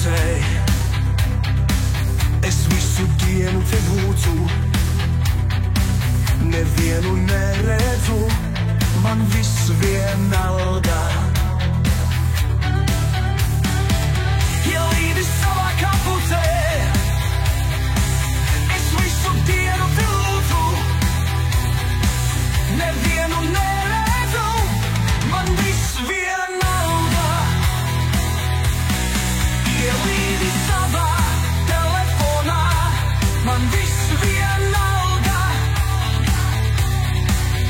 pusē. Es visu dienu te lūdzu, nevienu neredzu, man viss vienalga. Ja līdi savā kaputē, es visu dienu te lūdzu, nevienu neredzu, man viss vienalga. Ja līdi savā telefonā, man viss vienalga.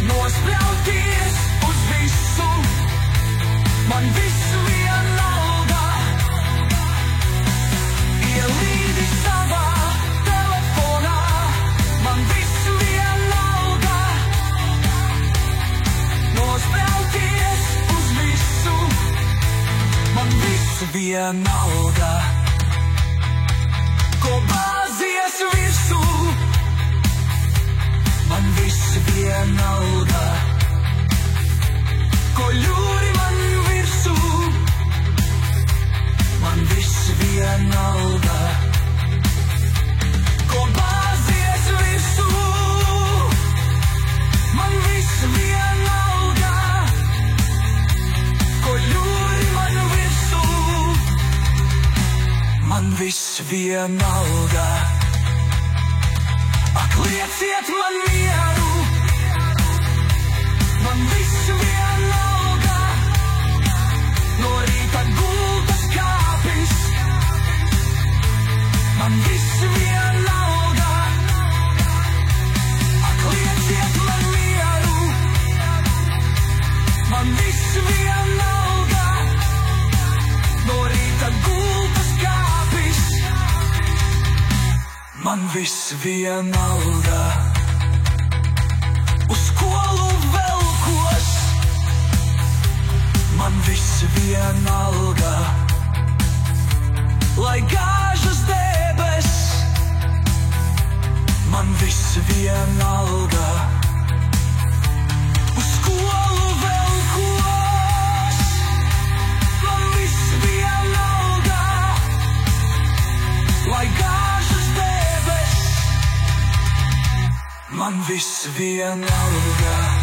Nospļauties uz visu, man viss vienalga. Ielīdi savā telefonā, man viss vienalga. Nospļauties uz visu, man viss vienalga. Ko bāzies virsū, man viss vienalga. Ko ļūri man virsū, man viss vienalga. Ko bāzies virsū, man viss vienalga. Ko ļūri man virsū, man viss vienalga. Ak, lieciet man mieru, man viss vienalga. No rīta gultas kāpis, man viss vienalga. Ak, lieciet man mieru, man viss vienalga. No rīta gultas kāpis, man viss vienalga. Uz skolu velkos, man viss vienalga. Lai gāžas debes, man viss vienalga. Uz skolu velkos, man viss vienalga. Lai gāžas debes, man viss vienalga.